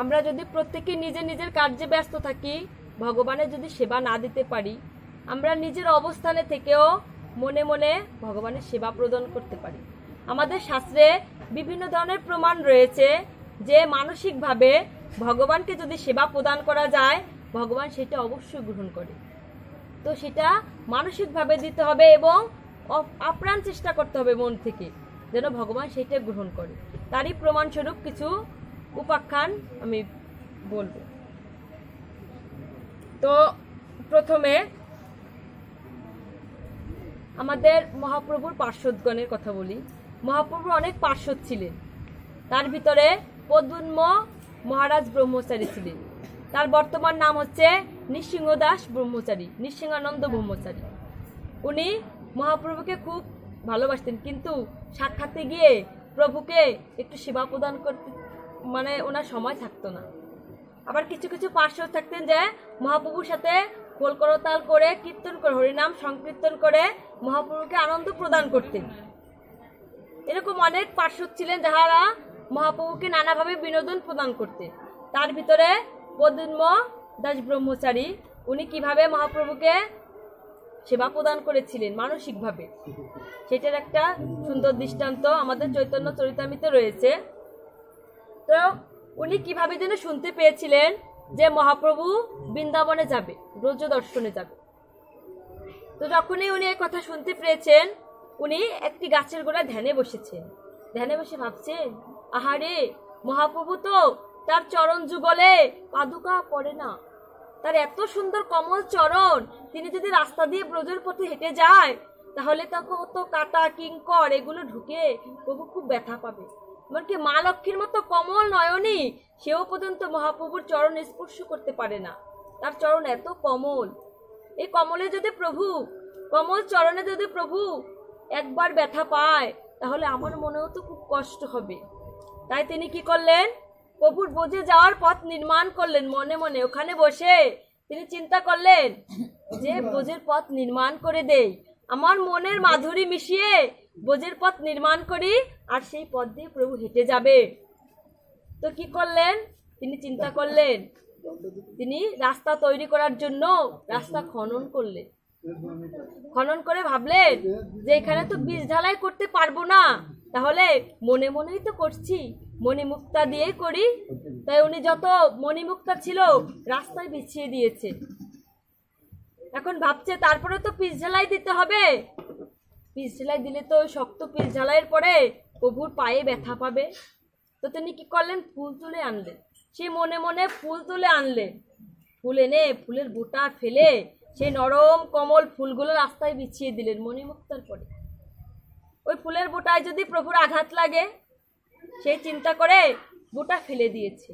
আমরা যদি প্রত্যেকে নিজের নিজের কার্যে ব্যস্ত থাকি, ভগবানের যদি সেবা না দিতে পারি, আমরা নিজের অবস্থানে থেকেও মনে মনে ভগবানের সেবা প্রদান করতে পারি। আমাদের শাস্ত্রে বিভিন্ন ধরনের প্রমাণ রয়েছে যে মানসিকভাবে ভগবানকে যদি সেবা প্রদান করা যায়, ভগবান সেটা অবশ্যই গ্রহণ করে। তো সেটা মানসিকভাবে দিতে হবে এবং আপ্রাণ চেষ্টা করতে হবে মন থেকে, যেন ভগবান সেটা গ্রহণ করে। তারই প্রমাণস্বরূপ কিছু উপাখ্যান আমি বলবো। তো প্রথমে আমাদের মহাপ্রভুর পার্শ্বদগণের কথা বলি। মহাপ্রভুর অনেক পার্শ্বদ ছিলেন, তার ভিতরে পদ্মন্ম মহারাজ ব্রহ্মচারী ছিলেন। তার বর্তমান নাম হচ্ছে নৃসিংহদাস ব্রহ্মচারী, নৃসিংহানন্দ ব্রহ্মচারী। উনি মহাপ্রভুকে খুব ভালোবাসতেন, কিন্তু সাক্ষাতে গিয়ে প্রভুকে একটু সেবা প্রদান করতে ওনার সময় থাকতো না। আবার কিছু কিছু পার্শ্বদ থাকতেন যে মহাপ্রভুর সাথে খোল করতাল করে কীর্তন করে হরিনাম সংকীর্তন করে মহাপ্রভুকে আনন্দ প্রদান করতেন। এরকম অনেক পার্শ্বদ ছিলেন যাহারা মহাপ্রভুকে নানাভাবে বিনোদন প্রদান করতেন। তার ভিতরে পদ্মন্ম দাস ব্রহ্মচারী, উনি কিভাবে মহাপ্রভুকে সেবা প্রদান করেছিলেন মানসিকভাবে, সেটার একটা সুন্দর দৃষ্টান্ত আমাদের চৈতন্য চরিতামৃতে রয়েছে। তো উনি কিভাবে যেন শুনতে পেয়েছিলেন যে মহাপ্রভু বৃন্দাবনে যাবে, ব্রজ দর্শনে যাবে। তো যখনই উনি এই কথা শুনতে পেয়েছেন, উনি একটি গাছের গোড়ায় ধ্যানে বসেছেন। ধ্যানে বসে ভাবছেন, আহারে, মহাপ্রভু তো তার চরণ যুগলে পাদুকা পড়ে না, তার এত সুন্দর কমল চরণ, তিনি যদি রাস্তা দিয়ে ব্রজের পথে হেঁটে যায়, তাহলে তখন তো কাটা কিঙ্কর এগুলো ঢুকে প্রভু খুব ব্যথা পাবে। এমনকি মা লক্ষ্মীর মতো কমল নয়নী, সেও পর্যন্ত মহাপ্রভুর চরণ স্পর্শ করতে পারে না, তার চরণ এত কমল। এই কমল চরণে যদি প্রভু একবার ব্যথা পায়, তাহলে আমার মনেও তো খুব কষ্ট হবে। তাই তিনি কি করলেন, প্রভুর ব্রজে যাওয়ার পথ নির্মাণ করলেন। মনে মনে ওখানে বসে তিনি চিন্তা করলেন যে ব্রজের পথ নির্মাণ করে দেই, আমার মনের মাধুরী মিশিয়ে ব্রজের পথ নির্মাণ করি, আর সেই পথ দিয়ে প্রভু হেঁটে যাবে। তো কি করলেন, তিনি চিন্তা করলেন, তিনি রাস্তা তৈরি করার জন্য রাস্তা খনন করলেন। খনন করে ভাবলেন যে এখানে তো বীজ ঢালাই করতে পারবো না, তাহলে মনে মনেই তো করছি, মণিমুক্তা দিয়ে করি। তাই উনি যত মণিমুক্তা ছিল রাস্তায় বিছিয়ে দিয়েছে। এখন ভাবছে তারপরে তো পিচ ঢালাই দিতে হবে, পিচ ঢালাই দিলে তো শক্ত পিচ ঢালাইয়ের পরে প্রভুর পায়ে ব্যথা পাবে। তো তিনি কি করলেন, ফুল তুলে আনলেন। সে মনে মনে ফুল তুলে আনলেন, ফুল এনে ফুলের বোটা ফেলে সেই নরম কমল ফুলগুলো রাস্তায় বিছিয়ে দিলেন মণিমুক্তার পরে। ওই ফুলের বোটায় যদি প্রভুর আঘাত লাগে, সেই চিন্তা করে বোটা ফেলে দিয়েছে।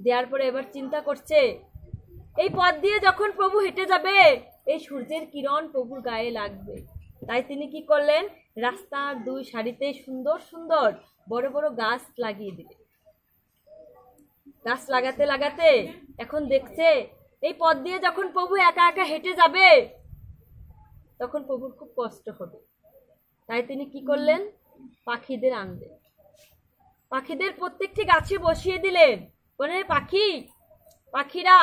দেওয়ার পরে এবার চিন্তা করছে, এই পথ দিয়ে যখন প্রভু হেঁটে যাবে, এই সূর্যের কিরণ প্রভুর গায়ে লাগবে। তাই তিনি কি করলেন, রাস্তার দুই সারিতে সুন্দর সুন্দর বড় বড় গাছ লাগিয়ে দিলেন। গাছ লাগাতে লাগাতে এখন দেখছে এই পথ দিয়ে যখন প্রভু একা একা হেঁটে যাবে, তখন প্রভুর খুব কষ্ট হবে। তাই তিনি কি করলেন, পাখিদের আনলেন, পাখিদের প্রত্যেকটি গাছে বসিয়ে দিলেন। বলে, পাখিরা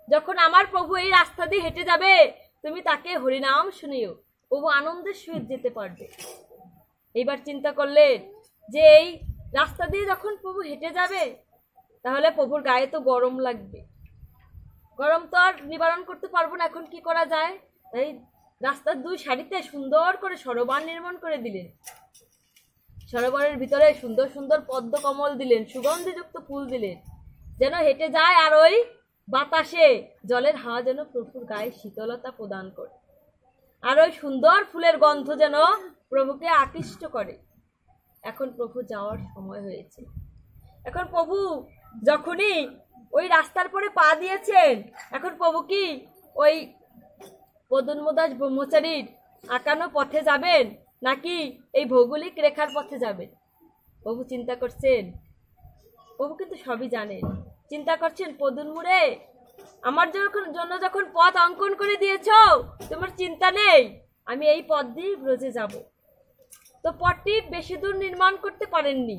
যখন আমার প্রভু এই রাস্তা দিয়ে হেঁটে যাবে, তুমি তাকে হরিনাম শুনিও, প্রভু আনন্দের সহিত যেতে পারবে। এইবার চিন্তা করলেন যে এই রাস্তা দিয়ে যখন প্রভু হেঁটে যাবে, তাহলে প্রভুর গায়ে তো গরম লাগবে, গরম তো আর নিবারণ করতে পারবো না। এখন কি করা যায়, তাই রাস্তার দুই সারিতে সুন্দর করে সরোবর নির্মাণ করে দিলেন। সরোবরের ভিতরে সুন্দর সুন্দর পদ্ম কমল দিলেন, সুগন্ধিযুক্ত ফুল দিলেন, যেন হেঁটে যায় আর ওই বাতাসে জলের হাওয়া যেন প্রভুর গায়ে শীতলতা প্রদান করে, আর ওই সুন্দর ফুলের গন্ধ যেন প্রভুকে আকৃষ্ট করে। এখন প্রভু যাওয়ার সময় হয়েছে। এখন প্রভু যখনই ওই রাস্তার পরে পা দিয়েছেন, এখন প্রভু কি ওই পদ্মন্মদাস ব্রহ্মচারীর আঁকানো পথে যাবেন, নাকি এই ভৌগোলিক রেখার পথে যাবেন? প্রভু চিন্তা করছেন। প্রভু কিন্তু সবই জানেন। চিন্তা করছেন, পদ্মন্মুরে আমার জন্য যখন পথ অঙ্কন করে দিয়েছ, তোমার চিন্তা নেই, আমি এই পথ দিয়ে ব্রজে যাব। তো পথটি বেশি দূর নির্মাণ করতে পারেননি,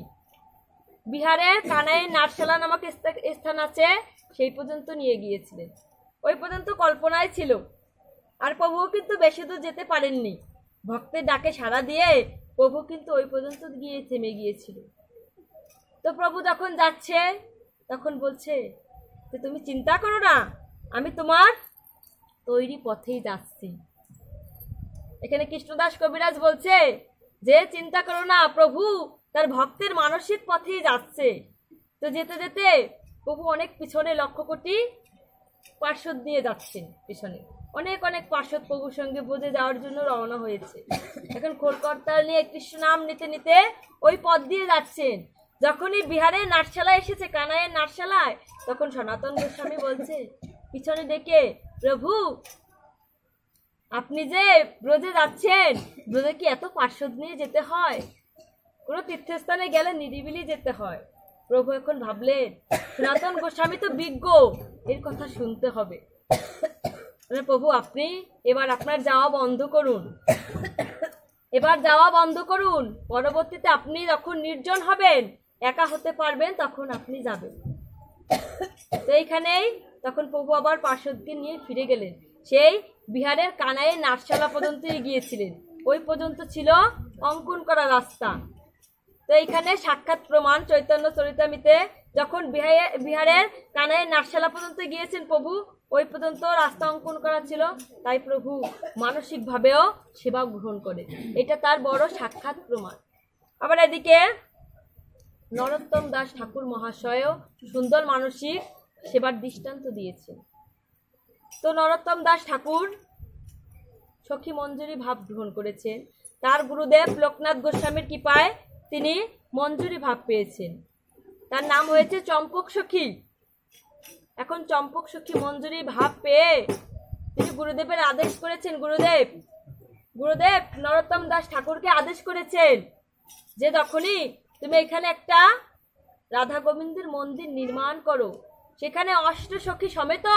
বিহারের কানাইয়ের নাটশালা নামক স্থান আছে, সেই পর্যন্ত নিয়ে গিয়েছিলেন। ওই পর্যন্ত কল্পনায় ছিল। আর প্রভু কিন্তু বেশি দূর যেতে পারেননি। ভক্তের ডাকে সাড়া দিয়ে প্রভু কিন্তু ওই পর্যন্ত গিয়ে থেমে গিয়েছিল। তো প্রভু যখন যাচ্ছে তখন বলছে যে তুমি চিন্তা করো না, আমি তোমার তৈরি পথেই যাচ্ছি। এখানে কৃষ্ণদাস কবিরাজ বলছে যে চিন্তা করো না, প্রভু তার ভক্তের মানসিক পথেই যাচ্ছে। তো যেতে যেতে প্রভু অনেক পিছনে লক্ষ কোটি পার্শ্বদ নিয়ে যাচ্ছেন, পিছনে অনেক অনেক পার্শ্বদ প্রভুর সঙ্গে বোঝে যাওয়ার জন্য রওনা হয়েছে। এখন খোলকর্তাল নিয়ে কৃষ্ণ নাম নিতে নিতে ওই পথ দিয়ে যাচ্ছেন। যখনই বিহারের নাটশালায় এসেছে, কানাইয়ের নাটশালায়, তখন সনাতন গোস্বামী বলছে পিছনে ডেকে, প্রভু আপনি যে ব্রজে যাচ্ছেন, ব্রজে কি এত পার্শ্বদ নিয়ে যেতে হয়? কোনো তীর্থস্থানে গেলে নিরিবিলি যেতে হয়। প্রভু এখন ভাবলেন সনাতন গোস্বামী তো বিজ্ঞ, এর কথা শুনতে হবে। প্রভু আপনি এবার আপনার যাওয়া বন্ধ করুন, এবার যাওয়া বন্ধ করুন। পরবর্তীতে আপনি যখন নির্জন হবেন, একা হতে পারবেন, তখন আপনি যাবেন। তো এইখানেই তখন প্রভু আবার পার্শ্বদকে নিয়ে ফিরে গেলেন। সেই বিহারের কানাইয়ের নাটশালা পর্যন্তই গিয়েছিলেন। ওই পর্যন্ত ছিল অঙ্কন করা রাস্তা। তো এইখানে সাক্ষাৎ প্রমাণ চৈতন্য চরিতামৃতে যখন বিহারের কানাইয়ের নাটশালা পর্যন্ত গিয়েছেন প্রভু, ওই পর্যন্ত রাস্তা অঙ্কন করা ছিল। তাই প্রভু মানসিক ভাবেও সেবা গ্রহণ করে, এটা তার বড় সাক্ষাৎ প্রমাণ। আবার এদিকে নরোত্তম দাস ঠাকুর মহাশয়ও সুন্দর মানসিক সেবার দৃষ্টান্ত দিয়েছেন। তো নরোত্তম দাস ঠাকুর সখী মঞ্জুরি ভাব গ্রহণ করেছেন। তার গুরুদেব লোকনাথ গোস্বামীর কৃপায় তিনি মঞ্জুরি ভাব পেয়েছেন। তার নাম হয়েছে চম্পক সখী। এখন চম্পক সখী মঞ্জুরি ভাব পেয়ে তিনি গুরুদেবের আদেশ করেছেন। গুরুদেব নরোত্তম দাস ঠাকুরকে আদেশ করেছেন যে যখনই তুমি এখানে একটা রাধা গোবিন্দের মন্দির নির্মাণ করো, সেখানে অষ্টসখী সমেত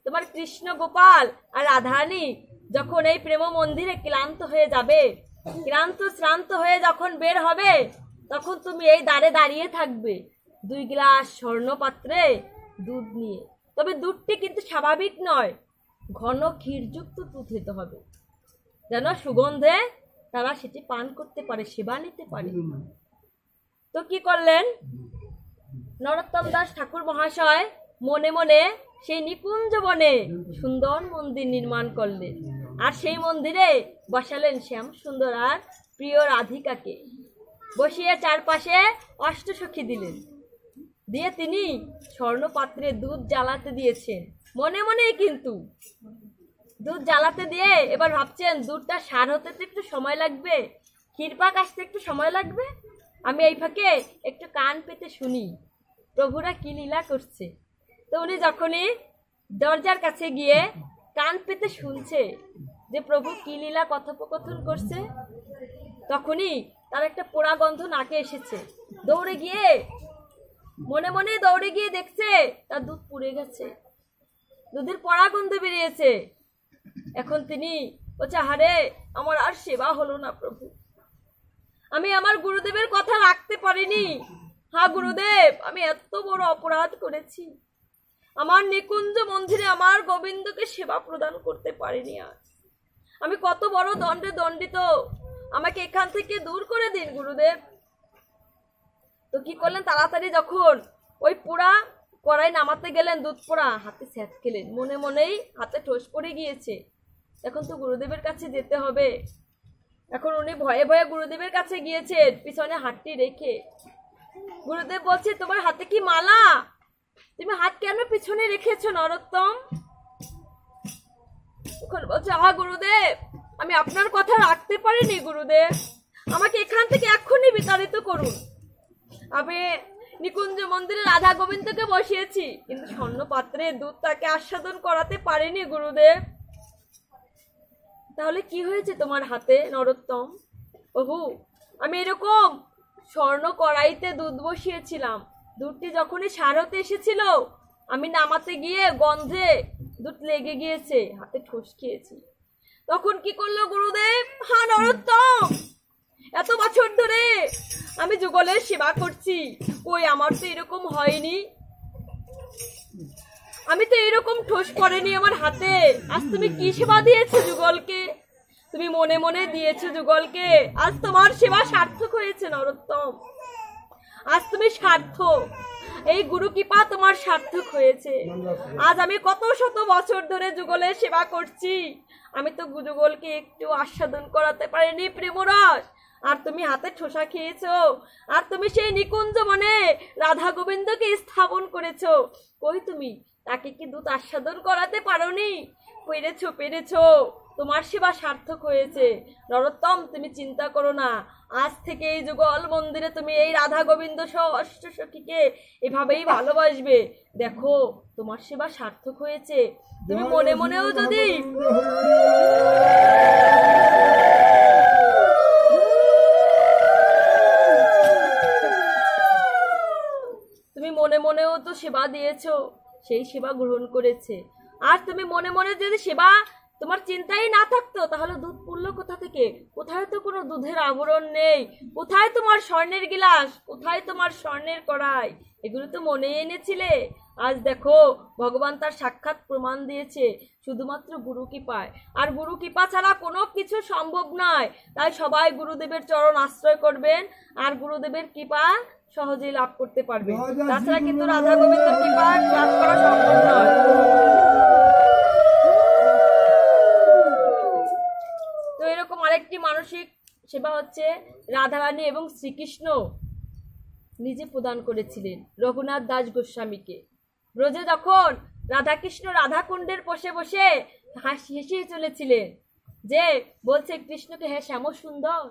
তোমার কৃষ্ণ গোপাল আর রাধারানী যখন এই প্রেম মন্দিরে ক্লান্ত হয়ে যাবে, ক্লান্ত শ্রান্ত হয়ে যখন বের হবে, তখন তুমি এই দ্বারে দাঁড়িয়ে থাকবে 2 গ্লাস স্বর্ণ পাত্রে দুধ নিয়ে। তবে দুধটি কিন্তু স্বাভাবিক নয়, ঘন ক্ষীরযুক্ত দুধ হতে হবে, যেন সুগন্ধে তারা সেটি পান করতে পারে, সেবা নিতে পারে। তো কি করলেন নরোত্তম দাস ঠাকুর মহাশয়? মনে মনে সেই নিকুঞ্জ বনে সুন্দর মন্দির নির্মাণ করলেন। আর সেই মন্দিরে বসালেন শ্যাম সুন্দর আর প্রিয় রাধিকাকে, বসিয়ে চারপাশে অষ্টসখী দিলেন। দিয়ে তিনি স্বর্ণপাত্রে দুধ জ্বালাতে দিয়েছেন মনে মনেই। কিন্তু দুধ জ্বালাতে দিয়ে এবার ভাবছেন দুধটা সার হতে তো একটু সময় লাগবে, ক্ষীরপাক আসতে একটু সময় লাগবে, আমি এই ফাঁকে একটু কান পেতে শুনি প্রভুরা কি লীলা করছে। তো উনি যখনই দরজার কাছে গিয়ে কান পেতে শুনছে যে প্রভু কি লীলা কথোপকথন করছে, তখনই তার একটা পোড়া গন্ধ নাকে এসেছে। দৌড়ে গিয়ে মনে মনে দৌড়ে গিয়ে দেখছে তার দুধ পুড়ে গেছে, দুধের পোড়া গন্ধ বেরিয়েছে। এখন তিনি বলছে, আরে আমার আর সেবা হলো না প্রভু, আমি আমার গুরুদেবের কথা রাখতে পারিনি। হ্যাঁ গুরুদেব, আমি এত বড় অপরাধ করেছি, আমার নিকুঞ্জ মন্দিরে আমার গোবিন্দকে সেবা প্রদান করতে পারিনি। আজ আমি কত বড় দণ্ডে দণ্ডিত, আমাকে এখান থেকে দূর করে দিন গুরুদেব। তো কি করলেন, তাড়াতাড়ি যখন ওই পোড়া কড়াই নামাতে গেলেন, দুধ পোড়া হাতে ছ্যাঁচকেলেন, মনে মনেই হাতে ঠোস পড়ে গিয়েছে। এখন তো গুরুদেবের কাছে যেতে হবে। এখন উনি ভয়ে ভয়ে গুরুদেবের কাছে গিয়েছেন পিছনে হাতটি রেখে। গুরুদেব বলছে, তোমার হাতে কি মালা? তুমি হাত কেন পিছনে রেখেছো নরোত্তম? এখন বলছে, গুরুদেব, আমি আপনার কথা রাখতে পারিনি গুরুদেব, আমাকে এখান থেকে এক্ষুনি বিতাড়িত করুন। আমি নিকুঞ্জ মন্দিরে রাধা গোবিন্দকে বসিয়েছি, কিন্তু স্বর্ণ পাত্রে দুধ তাকে আস্বাদন করাতে পারিনি গুরুদেব। তাহলে কি হয়েছে তোমার হাতে নরোত্তম? প্রভু, আমি এরকম স্বর্ণ কড়াইতে দুধ বসিয়েছিলাম, দুধটি যখনই সার হতে এসেছিল, আমি নামাতে গিয়ে গন্ধে দুধ লেগে গিয়েছে, হাতে ঠোস খেয়েছি। তখন কি করলো গুরুদেব? হ্যাঁ নরোত্তম, এত বছর ধরে আমি যুগলের সেবা করছি, কই আমার তো এরকম হয়নি, আমি তো এরকম ঠোস পড়েনি আমার হাতে। আজ তুমি কি সেবা দিয়েছো যুগলকে? তুমি মনে মনে দিয়েছো যুগলকে, আজ তোমার সেবা সার্থক হয়েছে নরোত্তম। আজ তুমি সার্থক, এই গুরু কৃপা তোমার সার্থক হয়েছে। আজ আমি কত শত বছর ধরে যুগলের সেবা করছি, আমি তো যুগলকে একটু আস্বাদন করাতে পারিনি প্রেমরস, আর তুমি হাতে ঠোসা খেয়েছো। আর তুমি সেই নিকুঞ্জ মনে রাধা গোবিন্দকে স্থাপন করেছো, কই তুমি তাকে কি দুধ আস্বাদন করাতে পারোনি? পেরেছো, পেরেছো, তোমার সেবা সার্থক হয়েছে। নরোত্তম তুমি চিন্তা করো না, আজ থেকে এই যুগল মন্দিরে তুমি এই রাধা গোবিন্দ সহ অষ্ট সখীকে এভাবেই ভালোবাসবে। দেখো তোমার সেবা সার্থক হয়েছে। তুমি মনে মনেও যদি তুমি মনে মনেও তো সেবা দিয়েছো, সেই সেবা গ্রহণ করেছে। আর তুমি মনে মনে যদি সেবা তোমার চিন্তাই না থাকতো, তাহলে দুধ পড়লো কোথা থেকে? কোথায় তো কোনো দুধের আবরণ নেই, কোথায় তোমার স্বর্ণের গিলাস, কোথায় তোমার স্বর্ণের কড়াই, এগুলো তো মনে এনেছিলে। আজ দেখো ভগবান তার সাক্ষাৎ প্রমাণ দিয়েছে শুধুমাত্র গুরু কৃপায়, আর গুরু কৃপা ছাড়া কোনো কিছু সম্ভব নয়। তাই সবাই গুরুদেবের চরণ আশ্রয় করবেন, আর গুরুদেবের কৃপা সহজেই লাভ করতে পারবে। তাছাড়া কিন্তু রাধা গোবিন্দ কৃপা লাভ করা সম্ভব নয়। তো এরকম আরেকটি মানসিক সেবা হচ্ছে রাধারানী এবং শ্রীকৃষ্ণ নিজে প্রদান করেছিলেন রঘুনাথ দাস গোস্বামীকে। ব্রজে যখন রাধাকৃষ্ণ রাধাকুণ্ডের বসে বসে হেসে চলেছিলেন, যে বলছে কৃষ্ণকে, হ্যাঁ শ্যাম সুন্দর,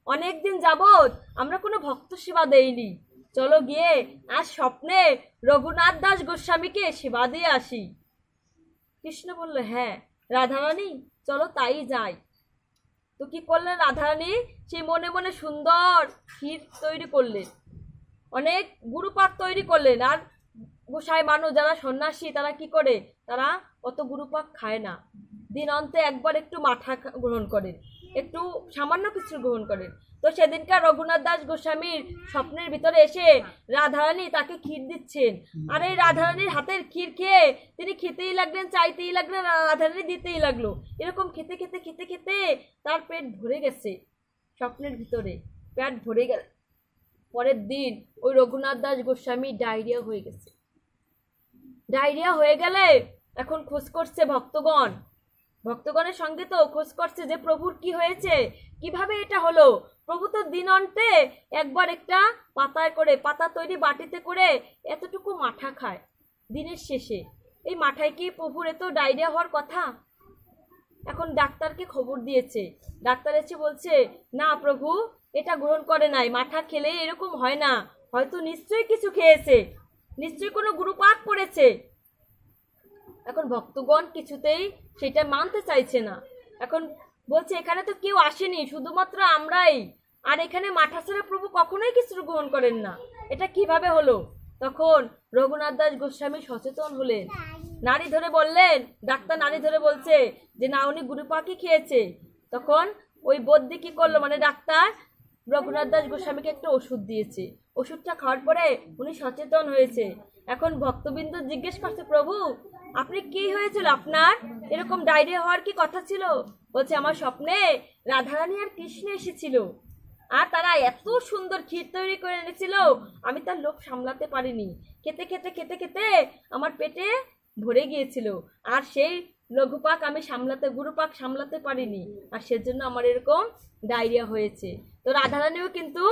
অনেকদিন যাবৎ আমরা কোনো ভক্ত সেবা দেইনি, চলো গিয়ে আজ স্বপ্নে রঘুনাথ দাস গোস্বামীকে সেবা দিয়ে আসি। কৃষ্ণ বলল, হ্যাঁ রাধারানী চলো তাই যাই। তো কি করলেন রাধারানী? সেই মনে মনে সুন্দর ক্ষীর তৈরি করলেন, অনেক গুরুপাক তৈরি করলেন। আর গোসাই মানুষ যারা সন্ন্যাসী তারা কি করে, তারা অত গুরুপাক খায় না, দিন অন্তে একবার একটু মাঠা গ্রহণ করেন, একটু সামান্য কিছু গ্রহণ করেন। তো সেদিনকার রঘুনাথ দাস গোস্বামীর স্বপ্নের ভিতরে এসে রাধারানী তাকে ক্ষীর দিচ্ছেন, আর এই রাধারানীর হাতের ক্ষীর খেয়ে তিনি খেতেই লাগলেন, চাইতেই লাগলেন, রাধারানী দিতেই লাগলো। এরকম খেতে খেতে খেতে খেতে তার পেট ভরে গেছে, স্বপ্নের ভিতরে পেট ভরে গেল। পরের দিন ওই রঘুনাথ দাস গোস্বামী ডায়রিয়া হয়ে গেছে। ডায়রিয়া হয়ে গেলে এখন খোঁজ করছে ভক্তগণ, ভক্তগণের সঙ্গে তো খোঁজ করছে যে প্রভুর কি হয়েছে, কিভাবে এটা হলো। প্রভু তো দিন অন্তে একবার একটা পাতায় করে, পাতা তৈরি বাটিতে করে এতটুকু মাঠা খায় দিনের শেষে। এই মাঠায় কি প্রভুর এত ডায়রিয়া হওয়ার কথা? এখন ডাক্তারকে খবর দিয়েছে, ডাক্তার এসে বলছে, না প্রভু এটা গ্রহণ করে নাই, মাঠা খেলে এরকম হয় না, হয়তো নিশ্চয়ই কিছু খেয়েছে, নিশ্চয়ই কোনো গুরুপাক করেছে। এখন ভক্তগণ কিছুতেই সেটা মানতে চাইছে না। এখন বলছে, এখানে তো কেউ আসেনি, শুধুমাত্র আমরাই, আর এখানে মাঠা ছাড়া প্রভু কখনোই কিছু গ্রহণ করেন না, এটা কিভাবে হলো? তখন রঘুনাথ দাস গোস্বামী সচেতন হলেন, নাড়ি ধরে বললেন, ডাক্তার নাড়ি ধরে বলছে যে না উনি গুরুপাকই খেয়েছে। তখন ওই বদ্যি কি করলো, মানে ডাক্তার রঘুনাথ দাস গোস্বামীকে একটা ওষুধ দিয়েছে, ওষুধটা খাওয়ার পরে উনি সচেতন হয়েছে। এখন ভক্তবৃন্দ জিজ্ঞেস করছে, প্রভু আপনি কি হয়েছিল, আপনার এরকম ডায়রিয়া হওয়ার কি কথা ছিল? বলছে, আমার স্বপ্নে রাধারানী আর কৃষ্ণ এসেছিল, আর তারা এত সুন্দর ক্ষীর তৈরি করে এনেছিল, আমি তার লোভ সামলাতে পারিনি, খেতে খেতে খেতে খেতে আমার পেটে ভরে গিয়েছিল, আর সেই লঘুপাক আমি সামলাতে, গুরুপাক সামলাতে পারিনি, আর সেজন্য আমার এরকম ডায়রিয়া হয়েছে। তো রাধারানীও কিন্তু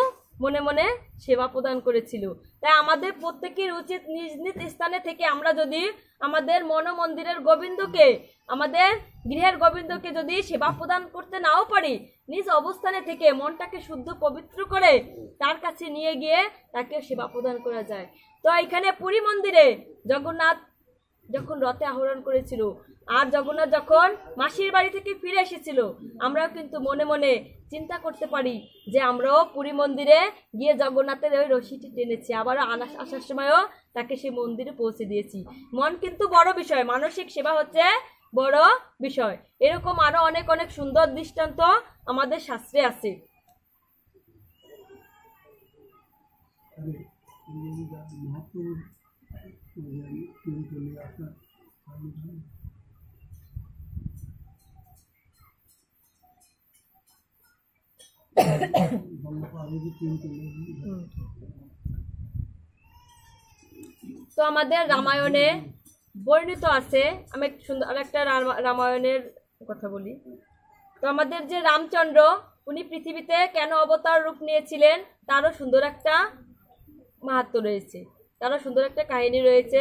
মনে মনে সেবা প্রদান করেছিল। তাই আমাদের প্রত্যেকের উচিত নিজ নিজ স্থানে থেকে আমরা যদি আমাদের মন মন্দিরের গোবিন্দকে, আমাদের গৃহের গোবিন্দকে যদি সেবা প্রদান করতে নাও পারি, নিজ অবস্থানে থেকে মনটাকে শুদ্ধ পবিত্র করে তার কাছে নিয়ে গিয়ে তাকে সেবা প্রদান করা যায়। তো এখানে পুরী মন্দিরে জগন্নাথ যখন রথে আহরণ করেছিল, আর জগন্নাথ যখন মাসির বাড়ি থেকে ফিরে এসেছিল, আমরাও কিন্তু মনে মনে চিন্তা করতে পারি যে আমরাও পুরী মন্দিরে গিয়ে জগন্নাথের ওই রশিটি টেনেছি, আবার আসার সময়ও তাকে সেই মন্দিরে পৌঁছে দিয়েছি। মন কিন্তু বড় বিষয়, মানসিক সেবা হচ্ছে বড় বিষয়। এরকম আরো অনেক অনেক সুন্দর দৃষ্টান্ত আমাদের শাস্ত্রে আছে। তো আমাদের রামায়ণে বর্ণিত আছে, আমি সুন্দর আরেকটা রামায়ণের কথা বলি। তো আমাদের যে রামচন্দ্র, উনি পৃথিবীতে কেন অবতার রূপ নিয়েছিলেন তারও সুন্দর একটা মাহাত্ম্য রয়েছে, তারও সুন্দর একটা কাহিনী রয়েছে।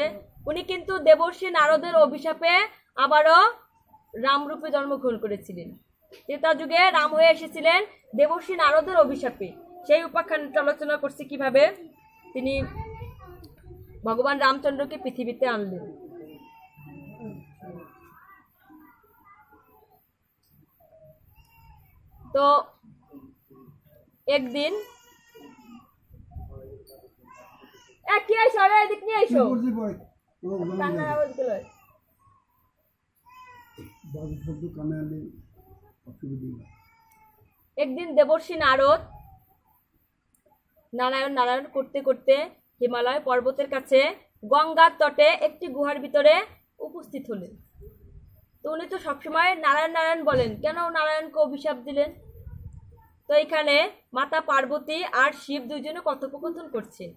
উনি কিন্তু দেবর্ষি নারদের অভিশাপে আবারও রামরূপে জন্মগ্রহণ করেছিলেন। ত্রেতা যুগে রাম হয়ে এসেছিলেন দেবর্ষি নারদের অভিশাপে। সেই উপাখ্যানটা আলোচনা করছি কিভাবে তিনি ভগবান রামচন্দ্রকে পৃথিবীতে আনলেন। তো একদিন কি আইসো, আরে এদিক নিয়ে আইসো। একদিন দেবর্ষি নারদ নারায়ণ নারায়ণ করতে করতে হিমালয় পর্বতের কাছে গঙ্গার তটে একটি গুহার ভিতরে উপস্থিত হলেন। তো উনি তো সবসময় নারায়ণ নারায়ণ বলেন, কেন নারায়ণকে অভিশাপ দিলেন? তো এখানে মাতা পার্বতী আর শিব দুইজনে কথোপকথন করছেন।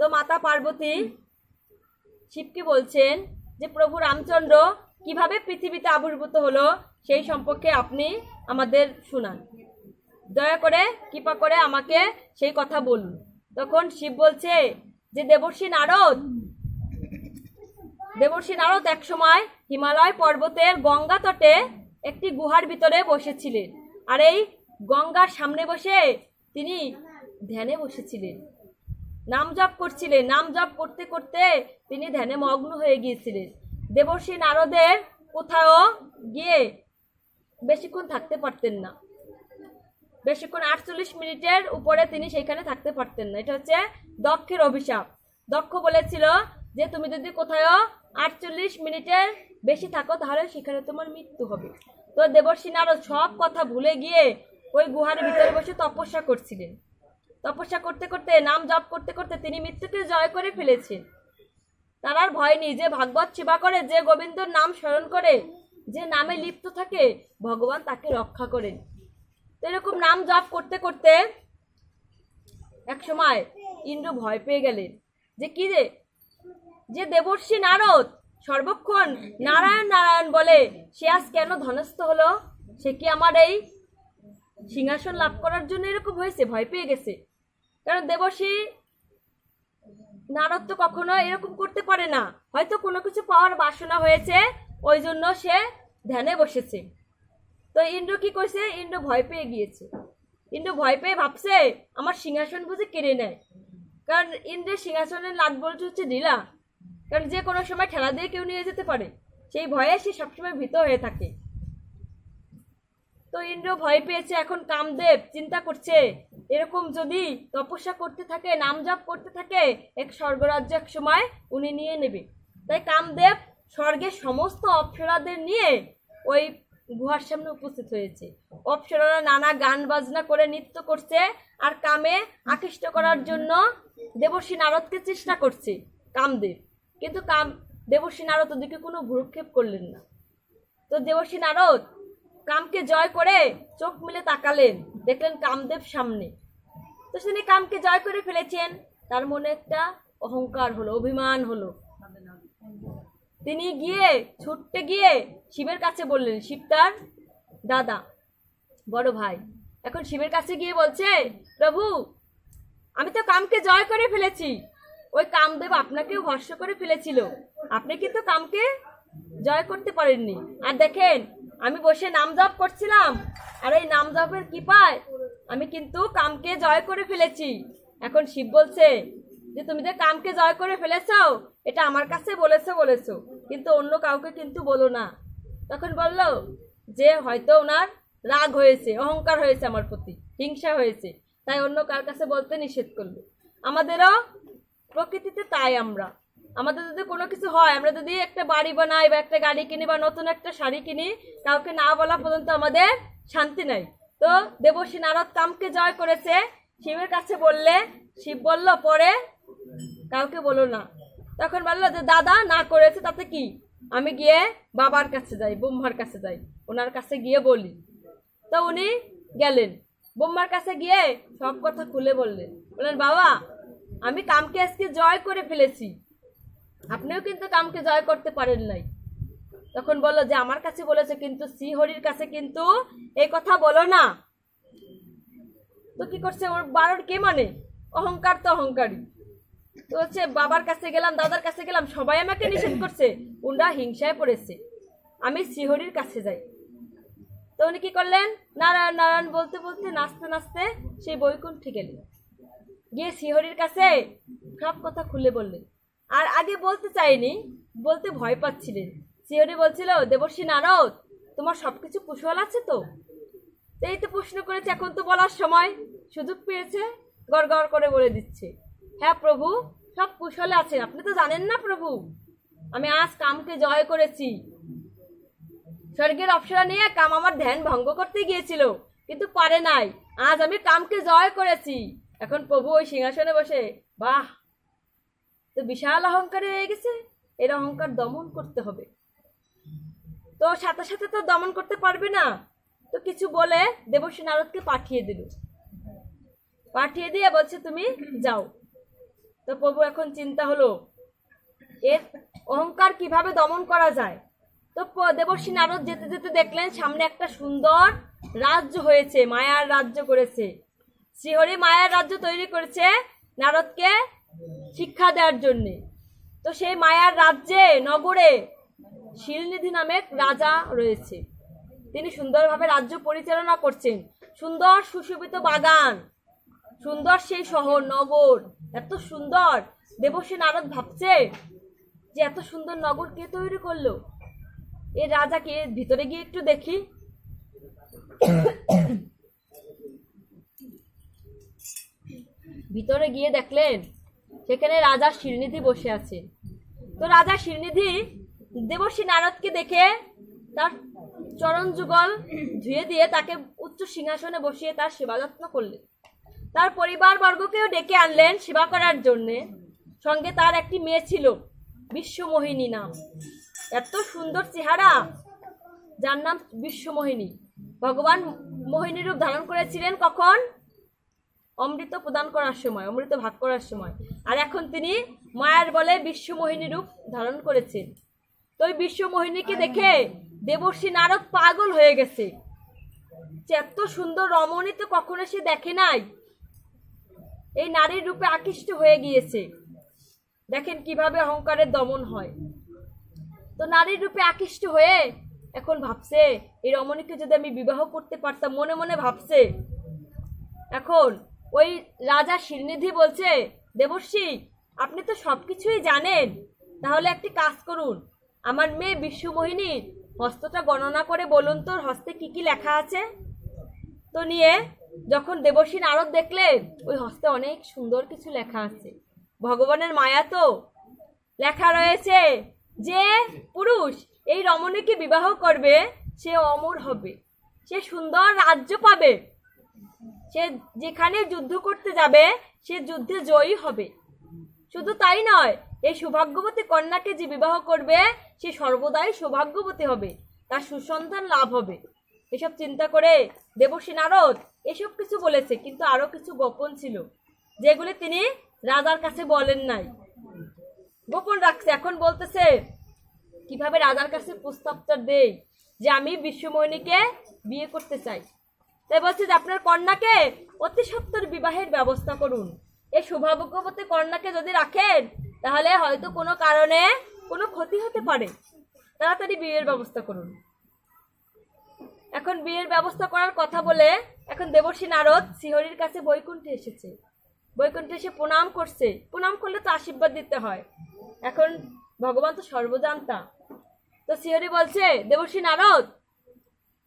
তো মাতা পার্বতী শিবকে বলছেন যে প্রভু রামচন্দ্র কিভাবে পৃথিবীতে আবির্ভূত হলো সেই সম্পর্কে আপনি আমাদের শুনান, দয়া করে কৃপা করে আমাকে সেই কথা বলুন। তখন শিব বলছে যে দেবর্ষি নারদ এক সময় হিমালয় পর্বতের গঙ্গা তটে একটি গুহার ভিতরে বসেছিলেন, আর এই গঙ্গার সামনে বসে তিনি ধ্যানে বসেছিলেন, নাম জপ করছিলেন। নাম জপ করতে করতে তিনি ধ্যানে মগ্ন হয়ে গিয়েছিলেন। দেবর্ষি নারদের কোথাও গিয়ে বেশিক্ষণ থাকতে পারতেন না, বেশিক্ষণ 48 মিনিটের উপরে তিনি সেখানে থাকতে পারতেন না। এটা হচ্ছে দক্ষের অভিশাপ। দক্ষ বলেছিল যে তুমি যদি কোথাও 48 মিনিটের বেশি থাকো তাহলে সেখানে তোমার মৃত্যু হবে। তো দেবর্ষি নারদ সব কথা ভুলে গিয়ে ওই গুহার ভিতরে বসে তপস্যা করছিলেন। তপস্যা করতে করতে নাম জপ করতে করতে তিনি মৃত্যুকে জয় করে ফেলেছেন। তার আর ভয় নেই, যে ভাগবত সেবা করে, যে গোবিন্দর নাম স্মরণ করে, যে নামে লিপ্ত থাকে, ভগবান তাকে রক্ষা করেন। তো এরকম নাম জপ করতে করতে এক সময় ইন্দ্র ভয় পেয়ে গেলেন যে কি রে, যে দেবর্ষি নারদ সর্বক্ষণ নারায়ণ নারায়ণ বলে সে আজ কেন ধনস্থ হলো? সে কি আমার এই সিংহাসন লাভ করার জন্য এরকম হয়েছে? ভয় পেয়ে গেছে। কারণ দেবর্ষি নারদ তো কখনো এরকম করতে পারে না, হয়তো কোনো কিছু পাওয়ার বাসনা হয়েছে, ওই জন্য সে ধ্যানে বসেছে। তো ইন্দ্র কি করছে? ইন্দ্র ভয় পেয়ে গিয়েছে। ইন্দ্র ভয় পেয়ে ভাবছে আমার সিংহাসন বুঝে কেড়ে নেয়। কারণ ইন্দ্রের সিংহাসনের লাট বলতে হচ্ছে ঢিলা, কারণ যে কোনো সময় ঠেলা দিয়ে কেউ নিয়ে যেতে পারে, সেই ভয়ে সে সবসময় ভীত হয়ে থাকে। তো ইন্দ্র ভয় পেয়েছে। এখন কামদেব চিন্তা করছে এরকম যদি তপস্যা করতে থাকে, নাম জপ করতে থাকে, এক স্বর্গরাজ্য এক সময় উনি নিয়ে নেবে। তাই কামদেব স্বর্গের সমস্ত অপ্সরাদের নিয়ে ওই গুহার সামনে উপস্থিত হয়েছে। অপ্সরারা নানা গান বাজনা করে নৃত্য করছে আর কামে আকৃষ্ট করার জন্য দেবর্ষি নারদকে চেষ্টা করছে কামদেব। কিন্তু দেবর্ষি নারদ ওদিকে কোনো ভ্রুক্ষেপ করলেন না। তো দেবর্ষি নারদ কামকে জয় করে চোখ মিলে তাকালেন, দেখলেন কামদেব সামনে। তো তিনি কামকে জয় করে ফেলেছেন। তার মনে একটা অহংকার হলো, অভিমান হলো। তিনি গিয়ে ছুটতে গিয়ে শিবের কাছে বললেন, শিব তার দাদা, বড় ভাই। এখন শিবের কাছে গিয়ে বলছে, প্রভু আমি তো কামকে জয় করে ফেলেছি, ওই কামদেব আপনাকেও ভস্ম করে ফেলেছিল, আপনি কিন্তু কামকে জয় করতে পারেননি। আর দেখেন আমি বসে নাম জপ করছিলাম, আর এই নাম জপের কৃপায় আমি কিন্তু কামকে জয় করে ফেলেছি। এখন শিব বলছে যে তুমি যে কামকে জয় করে ফেলেছো এটা আমার কাছে বলেছো, কিন্তু অন্য কাউকে কিন্তু বলো না। তখন বলল যে হয়তো ওনার রাগ হয়েছে, অহংকার হয়েছে আমার প্রতি, হিংসা হয়েছে, তাই অন্য কার কাছে বলতে নিষেধ করলো। আমাদেরও প্রকৃতিতে তাই, আমাদের যদি কোনো কিছু হয়, আমরা যদি একটা বাড়ি বানাই বা একটা গাড়ি কিনি বা নতুন একটা শাড়ি কিনি, কাউকে না বলা পর্যন্ত আমাদের শান্তি নাই। তো দেবর্ষি নারদ কামকে জয় করেছে, শিবের কাছে বললে, শিব বলল পরে কাউকে বলো না। তখন বললো যে দাদা না করেছে তাতে কি, আমি গিয়ে বাবার কাছে যাই, ব্রহ্মার কাছে যাই, ওনার কাছে গিয়ে বলি। তো উনি গেলেন, ব্রহ্মার কাছে গিয়ে সব কথা খুলে বললেন। বললেন বাবা, আমি কামকে আজকে জয় করে ফেলেছি, আপনিও কিন্তু কামকে জয় করতে পারেন নাই। তখন বললো যে আমার কাছে বলেছে, কিন্তু শ্রীহরির কাছে কিন্তু এই কথা বলো না। তো কি করছে, ওর বারোর কে মানে, অহংকার তো অহংকারী। তো হচ্ছে বাবার কাছে গেলাম, দাদার কাছে গেলাম, সবাই আমাকে নিষেধ করছে, উনরা হিংসায় পড়েছে, আমি শ্রীহরির কাছে যাই। তো উনি কি করলেন, নারায়ণ নারায়ণ বলতে বলতে নাচতে নাচতে সেই বৈকুণ্ঠে গেলেন, গিয়ে শ্রীহরির কাছে সব কথা খুলে বললেন। আর আগে বলতে চাইনি, বলতে ভয় পাচ্ছিলেন। শ্রীহরি বলছিল, দেবর্ষি নারদ, তোমার সবকিছু কুশল আছে তো? এই তো প্রশ্ন করেছে, এখন তো বলার সময়, সুযোগ পেয়েছে, গড় গড় করে বলে দিচ্ছে, হ্যাঁ প্রভু সব কুশলে আছেন, আপনি তো জানেন না প্রভু, আমি আজ কামকে জয় করেছি। স্বর্গের অপ্সরা নিয়ে কাম আমার ধ্যান ভঙ্গ করতে গিয়েছিল, কিন্তু পারে নাই, আজ আমি কামকে জয় করেছি। এখন প্রভু ওই সিংহাসনে বসে, বাহ, তো বিশাল অহংকারী হয়ে গেছে, এর অহংকার দমন করতে হবে। তো সাথে সাথে তো দমন করতে পারবে না, তো কিছু বলে দেবর্ষি নারদকে পাঠিয়ে দিল, পাঠিয়ে দিয়ে বলছে তুমি যাও। তো প্রভু এখন চিন্তা হলো এর অহংকার কিভাবে দমন করা যায়। তো দেবর্ষি নারদ যেতে যেতে দেখলেন সামনে একটা সুন্দর রাজ্য হয়েছে, মায়ার রাজ্য করেছে। শ্রীহরি মায়ার রাজ্য তৈরি করেছে নারদকে শিক্ষা দেওয়ার জন্যে। তো সেই মায়ার রাজ্যে নগরে শিলনিধি নামে রাজা রয়েছে, তিনি সুন্দরভাবে রাজ্য পরিচালনা করছেন। সুন্দর সুশোভিত বাগান, সুন্দর সেই শহর নগর, এত সুন্দর। দেবর্ষি নারদ ভাবছে যে এত সুন্দর নগর কে তৈরি করলো, এই রাজাকে ভিতরে গিয়ে একটু দেখি। ভিতরে গিয়ে দেখলেন সেখানে রাজা শিলনিধি বসে আছে। তো রাজা শিলনিধি দেবর্ষি নারদকে দেখে তার চরণ যুগল ধুয়ে দিয়ে তাকে উচ্চ সিংহাসনে বসিয়ে তার সেবা যত্ন করলেন। তার পরিবার বর্গকেও ডেকে আনলেন সেবা করার জন্য। সঙ্গে তার একটি মেয়ে ছিল, বিশ্বমোহিনী নাম, এত সুন্দর চেহারা, যার নাম বিশ্বমোহিনী। ভগবান মোহিনী রূপ ধারণ করেছিলেন কখন, অমৃত প্রদান করার সময়, অমৃত ভাগ করার সময়। আর এখন তিনি মায়ার বলে বিশ্বমোহিনী রূপ ধারণ করেছেন। তো ওই বিশ্বমোহিনীকে দেখে দেবর্ষি নারদ পাগল হয়ে গেছে, যে এত সুন্দর রমণী তো কখনো সে দেখে নাই, এই নারীর রূপে আকৃষ্ট হয়ে গিয়েছে। দেখেন কিভাবে অহংকারের দমন হয়। তো নারীর রূপে আকৃষ্ট হয়ে এখন ভাবছে এই রমণীকে যদি আমি বিবাহ করতে পারতাম, মনে মনে ভাবছে। এখন ওই রাজা শিলনিধি বলছে, দেবর্ষি আপনি তো সবকিছুই জানেন, তাহলে একটি কাজ করুন, আমার মেয়ে বিশ্বমোহিনীর হস্তটা গণনা করে বলুন তোর হস্তে কি কি লেখা আছে। তো নিয়ে যখন দেবর্ষি নারদ দেখলেন ওই হস্তে অনেক সুন্দর কিছু লেখা আছে, ভগবানের মায়া তো, লেখা রয়েছে যে পুরুষ এই রমণীকে বিবাহ করবে সে অমর হবে, সে সুন্দর রাজ্য পাবে, সে যেখানে যুদ্ধ করতে যাবে সে যুদ্ধে জয়ী হবে। শুধু তাই নয়, এই সৌভাগ্যবতী কন্যাকে যে বিবাহ করবে সে সর্বদাই সৌভাগ্যবতী হবে, তার সুসন্তান লাভ হবে। এসব চিন্তা করে দেবর্ষি নারদ এসব কিছু বলেছে, কিন্তু আরো কিছু গোপন ছিল যেগুলি তিনি রাজার কাছে বলেন নাই, গোপন রাখছে। এখন বলতেছে কিভাবে রাজার কাছে প্রস্তাবটা দেই যে আমি বিশ্বমোহিনীকে বিয়ে করতে চাই। তাই বলছে যে আপনার কন্যাকে অতি সত্বর বিবাহের ব্যবস্থা করুন, এই সৌভাগ্যবতী কন্যাকে যদি রাখেন তাহলে হয়তো কোনো কারণে কোনো ক্ষতি হতে পারে, তাড়াতাড়ি বিয়ের ব্যবস্থা করুন। এখন বিয়ের ব্যবস্থা করার কথা বলে এখন দেবর্ষি নারদ শ্রীহরির কাছে বৈকুণ্ঠে এসেছে। বৈকুণ্ঠে এসে প্রণাম করছে, প্রণাম করলে তো আশীর্বাদ দিতে হয়, এখন ভগবান তো সর্বজান্তা। তো শ্রীহরি বলছে, দেবর্ষি নারদ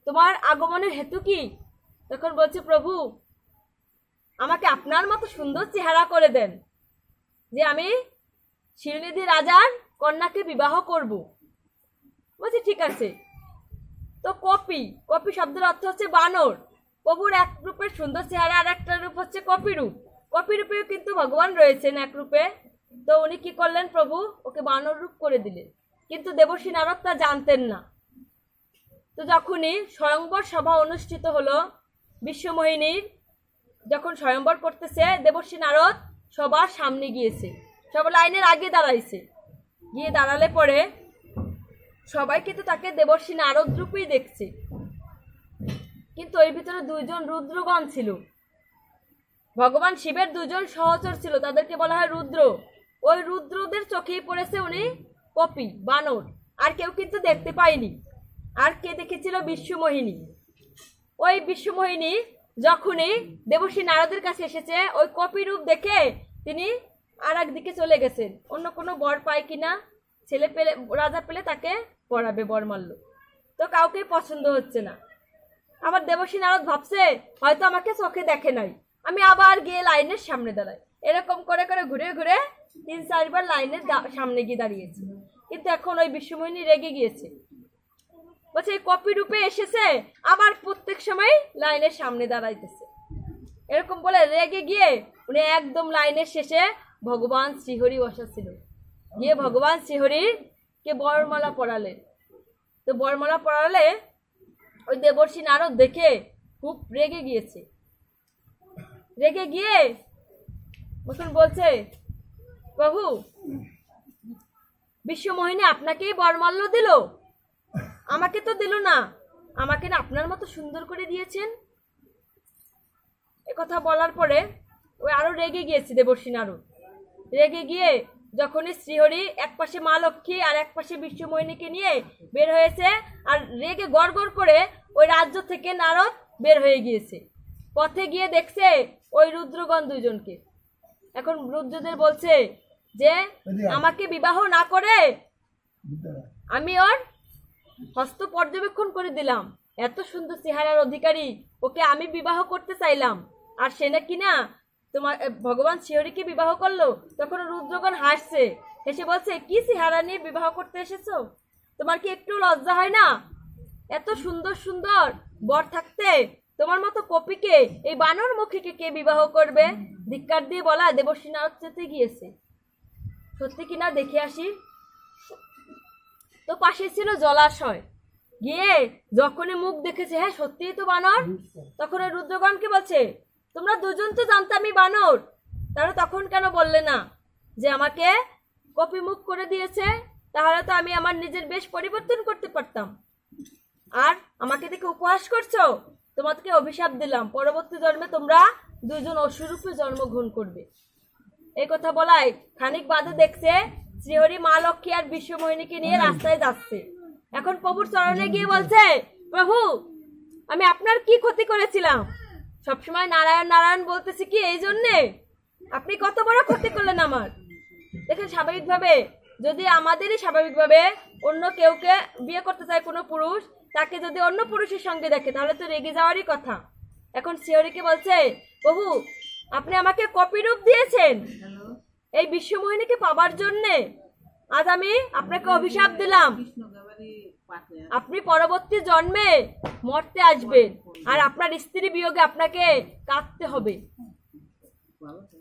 তোমার আগমনের হেতু কি? তখন বলছে, প্রভু আমাকে আপনার মতো সুন্দর চেহারা করে দেন যে আমি শিলনিধি রাজার কন্যাকে বিবাহ করব। বলছে ঠিক আছে। তো কপি, কপি শব্দের অর্থ হচ্ছে বানর, প্রভুর এক রূপের সুন্দর চেহারা, আর একটা রূপ হচ্ছে কপি রূপ। কপি রূপেও কিন্তু ভগবান রয়েছেন এক রূপে। তো উনি কি করলেন, প্রভু ওকে বানর রূপ করে দিলেন, কিন্তু দেবর্ষী নারদ তা জানতেন না। তো যখনই স্বয়ংবর সভা অনুষ্ঠিত হলো, বিশ্বমোহিনীর যখন স্বয়ংবর করতেছে, দেবর্ষী নারদ সবার সামনে গিয়েছে, সব লাইনের আগে দাঁড়াইছে। গিয়ে দাঁড়ালে পরে সবাই কিন্তু তাকে দেবর্ষী নারদ রূপেই দেখছে, কিন্তু ওই ভিতরে দুইজন রুদ্রগণ ছিল। ভগবান শিবের দুজন সহচর ছিল, তাদেরকে বলা হয় রুদ্র। ওই রুদ্রদের চোখেই পড়েছে উনি কপি বানর, আর কেউ কিন্তু দেখতে পায়নি। আর কে দেখেছিল? বিশ্বমোহিনী। ওই বিশ্বমোহিনী যখনই দেবর্ষী নারদের কাছে এসেছে, ওই কপি রূপ দেখে তিনি আর একদিকে চলে গেছেন। অন্য কোনো বর পায় কিনা, ছেলে পেলে রাজা পেলে তাকে পড়াবে বরমাল্য, তো কাউকে পছন্দ হচ্ছে না। আবার দেবর্ষী নারদ ভাবছে হয়তো আমাকে চোখে দেখে নাই, আমি আবার গিয়ে লাইনের সামনে দাঁড়াই। এরকম করে করে ঘুরে ঘুরে 3-4 বার লাইনের সামনে গিয়ে দাঁড়িয়েছে। কিন্তু এখন ওই বিশ্বমোহিনী রেগে গিয়েছে, বলছে এই কপি রূপে এসেছে, আবার প্রত্যেক সময় লাইনের সামনে দাঁড়াইতেছে। এরকম বলে রেগে গিয়ে উনি একদম লাইনের শেষে ভগবান শ্রীহরি বসা ছিল, গিয়ে ভগবান শ্রীহরিকে বরমালা পরালেন। তো বরমালা পরালে ওই দেবর্ষী নারদ দেখে খুব রেগে গিয়েছে। রেগে গিয়ে তখন বলছে, প্রভু বিশ্বমোহিনী আপনাকেই বরমাল্য দিল, আমাকে তো দিল না, আমাকে না আপনার মতো সুন্দর করে দিয়েছেন। কথা বলার পরে ওই আরো রেগে গিয়েছে দেবর্ষী নারদ। রেগে গিয়ে যখনই শ্রীহরি এক পাশে মা লক্ষ্মী আর এক পাশে বিশ্বমোহিনীকে নিয়ে বের হয়েছে, আর রেগে গড় গড় করে ওই রাজ্য থেকে নারদ বের হয়ে গিয়েছে। পথে গিয়ে দেখছে ওই রুদ্রগণ দুইজনকে। এখন রুদ্রদের বলছে যে আমাকে বিবাহ না করে আমি ওর হস্ত পর্যবেক্ষণ করে দিলাম, এত সুন্দর চেহারার অধিকারী, ওকে আমি বিবাহ করতে চাইলাম, আর সে নাকি না তোমার ভগবান শ্রীহরিকে বিবাহ করলো। তখন রুদ্রগণ হাসছে, হেসে বলছে কি চেহারা নিয়ে বিবাহ করতে এসেছো, তোমার কি একটু লজ্জা হয় না? এত সুন্দর সুন্দর বর থাকতে তোমার মতো কপিকে, এই বানর মুখীকে কে বিবাহ করবে? ধিক্কার দিয়ে বলা দেবর্ষী নারদ চেতে গিয়েছে, সত্যি কিনা দেখে আসি। তো পাশে ছিল জলাশয়, গিয়ে যখনই মুখ দেখেছে হ্যাঁ সত্যিই তো বানর, তখন ওই রুদ্রগণকে বলছে তোমরা দুজন তো জানতে আমি বানর, তারা তখন কেন বললে না যে আমাকে কপি মুখ করে দিয়েছে? তাহলে তো আমি আমার নিজের বেশ পরিবর্তন করতে পারতাম। আর আমাকে দেখে উপহাস করছো, তোমাদেরকে অভিশাপ দিলাম, পরবর্তী জন্মে তোমরা দুজন অসুরূপে জন্মগ্রহণ করবে। এই কথা বলায় খানিক বাদে দেখছে শ্রীহরি মা লক্ষ্মী আর বিশ্বমোহিনীকে নিয়ে রাস্তায় যাচ্ছে। এখন প্রভুর চরণে গিয়ে বলছে, প্রভু আমি আপনার কি ক্ষতি করেছিলাম? সবসময় নারায়ণ নারায়ণ বলতেছি কি এই জন্যে? আপনি কত বড় ক্ষতি করলেন আমার। দেখেন স্বাভাবিকভাবে যদি আমাদেরই স্বাভাবিকভাবে অন্য কেউকে বিয়ে করতে চায় কোনো পুরুষ, তাকে যদি অন্য পুরুষের সঙ্গে দেখে তাহলে তো রেগে যাওয়ারই কথা। এখন শ্রীহরিকে বলছে, প্রভু আপনি আমাকে কপি রূপ দিয়েছেন এই বিশ্বমোহিনীকে পাবার জন্যে, আজ আমি আপনাকে অভিশাপ দিলাম, আপনি পরবর্তী জন্মে মরতে আসবেন, আর আপনার স্ত্রী বিয়োগে আপনাকে কাঁদতে হবে,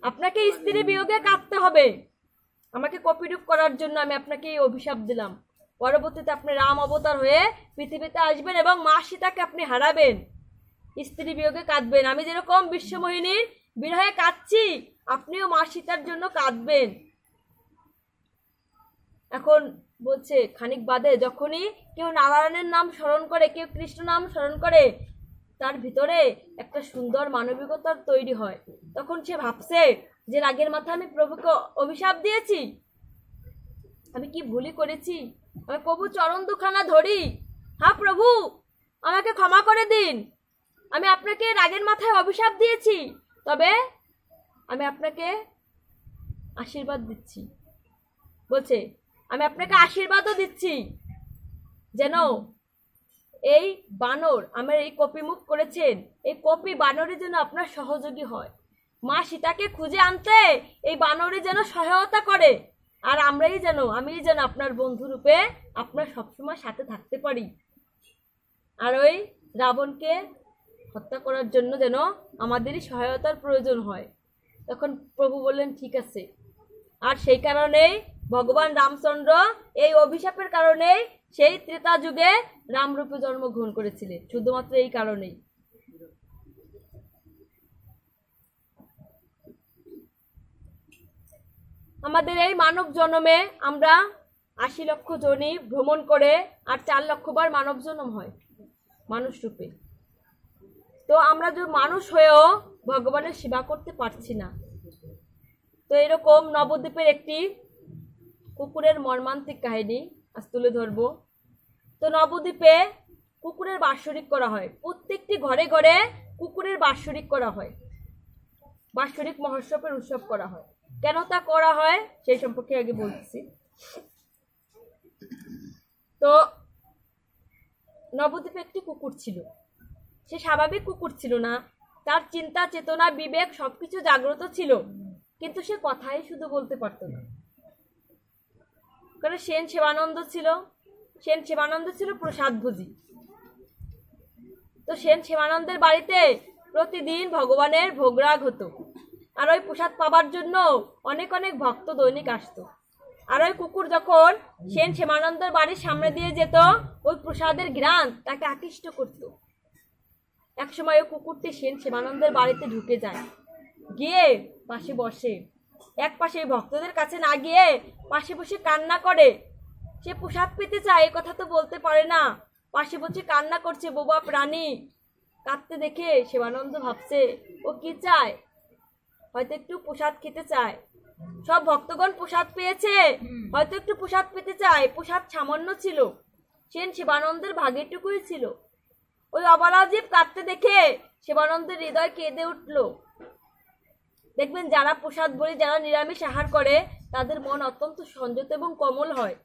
আপনাকে স্ত্রী বিয়োগে কাঁদতে হবে। আমাকে কপিরূপ করার জন্য আমি আপনাকে এই অভিশাপ দিলাম। পরবর্তীতে আপনি রাম অবতার হয়ে পৃথিবীতে আসবেন এবং মা সীতাকে আপনি হারাবেন, স্ত্রী বিয়োগে কাঁদবেন। আমি যেরকম বিশ্বমোহিনীর বিরহে কাঁদছি, আপনিও মা সীতার জন্য কাঁদবেন। এখন বলছে খানিক বাদে যখনই কেউ নারায়ণের নাম স্মরণ করে, কেউ কৃষ্ণ নাম স্মরণ করে, তার ভিতরে একটা সুন্দর মানবিকতার তৈরি হয়। তখন সে ভাবছে যে রাগের মাথায় আমি প্রভুকে অভিশাপ দিয়েছি, আমি কি ভুলই করেছি, আমি প্রভু চরণ দুখানা ধরি, হ্যাঁ প্রভু আমাকে ক্ষমা করে দিন, আমি আপনাকে রাগের মাথায় অভিশাপ দিয়েছি, তবে আমি আপনাকে আশীর্বাদ দিচ্ছি। বলছে আমি আপনাকে আশীর্বাদও দিচ্ছি যেন এই বানর আমার এই কপি মুখ করেছেন, এই কপি বানরের জন্য আপনার সহযোগী হয়, মা সীতাকে খুঁজে আনতে এই বানরে যেন সহায়তা করে, আর আমি যেন আপনার বন্ধু রূপে আপনার সবসময় সাথে থাকতে পারি, আর ওই রাবণকে হত্যা করার জন্য যেন আমাদেরই সহায়তার প্রয়োজন হয়। তখন প্রভু বললেন ঠিক আছে। আর সেই কারণেই ভগবান রামচন্দ্র এই অভিশাপের কারণেই সেই ত্রেতা যুগে রামরূপে জন্মগ্রহণ করেছিলেন, শুধুমাত্র এই কারণেই। আমাদের এই মানব জন্মে আমরা ৮০ লক্ষ জনই ভ্রমণ করে আর ৪ লক্ষ বার মানব জন্ম হয় মানুষ রূপে। তো আমরা যে মানুষ হয়েও ভগবানের সেবা করতে পারছি না। তো এরকম নবদ্বীপের একটি কুকুরের মর্মান্তিক কাহিনী আজ তুলে ধরবো। তো নবদ্বীপে কুকুরের বাৎসরিক করা হয়, প্রত্যেকটি ঘরে ঘরে কুকুরের বাৎসরিক করা হয়, বাৎসরিক মহোৎসবের উৎসব করা হয়। কেন তা করা হয় সেই সম্পর্কে আগে বলতেছি। তো নবদ্বীপে একটি কুকুর ছিল, সে স্বাভাবিক কুকুর ছিল না, তার চিন্তা চেতনা বিবেক সবকিছু জাগ্রত ছিল, কিন্তু সে কথাই শুধু বলতে পারত না। কারণ সেন সেবানন্দ ছিল প্রসাদভোজী। তো সেন সেবানন্দের বাড়িতে প্রতিদিন ভগবানের ভোগরাগ হতো, আর ওই প্রসাদ পাবার জন্য অনেক অনেক ভক্ত দৈনিক আসতো। আর ওই কুকুর যখন সেন সেবানন্দের বাড়ির সামনে দিয়ে যেত, ওই প্রসাদের ঘ্রাণ তাকে আকৃষ্ট করত। একসময় ওই কুকুরটি সেন সেবানন্দের বাড়িতে ঢুকে যায়, গিয়ে পাশে বসে। এক পাশে ভক্তদের কাছে না গিয়ে পাশে বসে কান্না করে। সে প্রসাদ পেতে চায়, এ কথা তো বলতে পারে না, পাশে বসে কান্না করছে বোবা প্রাণী। কাঁদতে দেখে সেবানন্দ ভাবছে ও কি চায়, হয়তো একটু প্রসাদ খেতে চায়। সব ভক্তগণ প্রসাদ পেয়েছে, হয়তো একটু প্রসাদ পেতে চায়। প্রসাদ সামান্য ছিল, সেন সেবানন্দের ভাগেটুকুই ছিল। ওই অবলা জীব কাঁদতে দেখে সেবানন্দের হৃদয় কেঁদে উঠল। দেখবেন যারা প্রসাদ বলি, যারা নিরামিষ আহার করে, তাদের মন অত্যন্ত সংযত এবং কোমল হয়।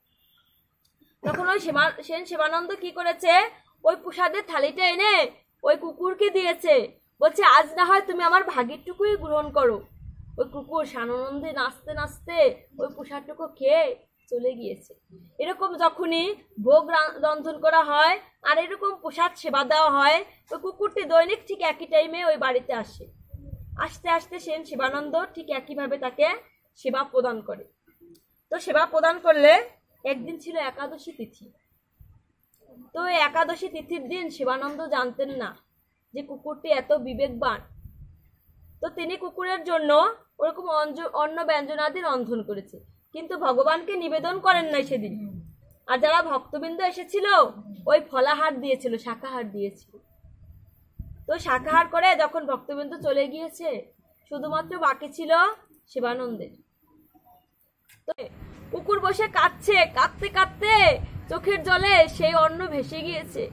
তখন ওই সেন সেবানন্দ কি করেছে, ওই প্রসাদের থালিটা এনে ওই কুকুরকে দিয়েছে, বলছে আজ না হয় তুমি আমার ভাগেরটুকুই গ্রহণ করো। ওই কুকুর সানন্দে নাচতে নাচতে ওই প্রসাদটুকু খেয়ে চলে গিয়েছে। এরকম যখনই ভোগ রন্ধন করা হয় আর এরকম প্রসাদ সেবা দেওয়া হয়, ওই কুকুরটি দৈনিক ঠিক একই টাইমে ওই বাড়িতে আসে। আস্তে আস্তে সেন সেবানন্দ ঠিক একইভাবে তাকে সেবা প্রদান করে। তো সেবা প্রদান করলে একদিন ছিল একাদশী তিথি। তো এই একাদশী তিথির দিন শিবানন্দ জানতেন না যে কুকুরটি এত বিবেকবান। তো তিনি কুকুরের জন্য ওরকম অন্ন ব্যঞ্জনাদি রন্ধন করেছে, কিন্তু ভগবানকে নিবেদন করেন নাই সেদিন। আর যারা ভক্তবৃন্দ এসেছিল ওই ফলাহার দিয়েছিল, শাকাহার দিয়েছিল। তো শাকাহার করে যখন ভক্তবৃন্দ চলে গিয়েছে, শুধুমাত্র বাকি ছিল শিবানন্দের। তো কুকুর বসে কাঁদছে, কাঁদতে কাঁদতে চোখের জলে সেই অন্ন ভেসে গিয়েছে।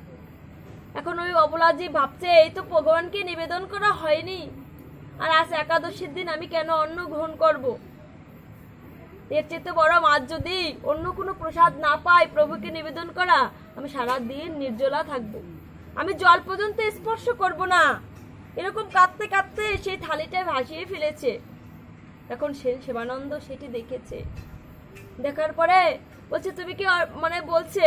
এখন ওই অবলাজি ভাবছে এই তো ভগবানকে নিবেদন করা হয়নি, আর আজ একাদশীর দিন আমি কেন অন্ন গ্রহণ করব? এর চেয়ে বড় মাছ যদি অন্য কোনো প্রসাদ না পাই প্রভুকে নিবেদন করা, আমি সারা দিন নির্জলা থাকবো, আমি জল পর্যন্ত স্পর্শ করব না। এরকম কাঁদতে কাঁদতে সেই থালিটা ভাসিয়ে ফেলেছে। এখন শিবানন্দ সেটি দেখেছে, দেখার পরে বলছে তুমি কি মানে বলছে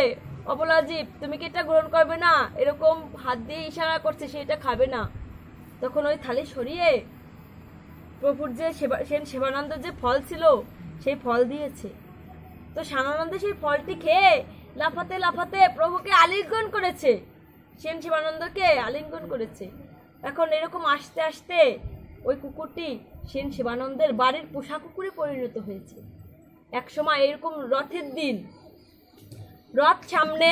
অবলাজীব তুমি কি এটা গ্রহণ করবে না, এরকম হাত দিয়ে ইশারা করছে সেটা খাবে না। তখন ওই থালি সরিয়ে প্রভুর যে শিবানন্দ যে ফল ছিল সেই ফল দিয়েছে। তো শিবানন্দ সেই ফলটি খেয়ে লাফাতে লাফাতে প্রভুকে আলিঙ্গন করেছে, সেন শিবানন্দকে আলিঙ্গন করেছে। এখন এরকম আস্তে আস্তে ওই কুকুরটি সেন শিবানন্দের বাড়ির পোষা কুকুরে পরিণত হয়েছে। একসময় এরকম রথের দিন, রথ সামনে,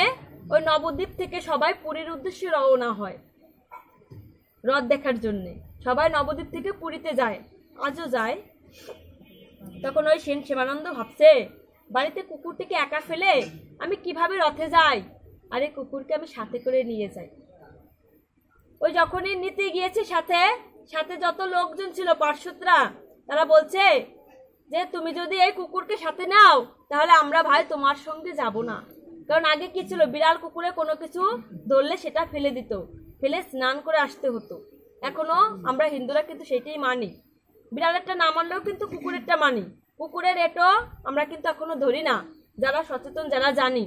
ওই নবদ্বীপ থেকে সবাই পুরীর উদ্দেশ্যে রওনা হয় রথ দেখার জন্য। সবাই নবদ্বীপ থেকে পুরীতে যায়, আজও যায়। তখন ওই সেন শিবানন্দ ভাবছে বাড়িতে কুকুরটিকে একা ফেলে আমি কিভাবে রথে যাই, আর এই কুকুরকে আমি সাথে করে নিয়ে যাই। ওই যখনই নিতে গিয়েছে সাথে সাথে যত লোকজন ছিল পার্শ্বদরা, তারা বলছে যে তুমি যদি এই কুকুরকে সাথে নাও তাহলে আমরা ভাই তোমার সঙ্গে যাব না। কারণ আগে কি ছিল, বিড়াল কুকুরে কোনো কিছু ধরলে সেটা ফেলে দিত, ফেলে স্নান করে আসতে হতো। এখনো আমরা হিন্দুরা কিন্তু সেটাই মানি, বিড়ালেরটা না মানলেও কিন্তু কুকুরেরটা মানি। কুকুরের এটো আমরা কিন্তু এখনো ধরি না, যারা সচেতন যারা জানি।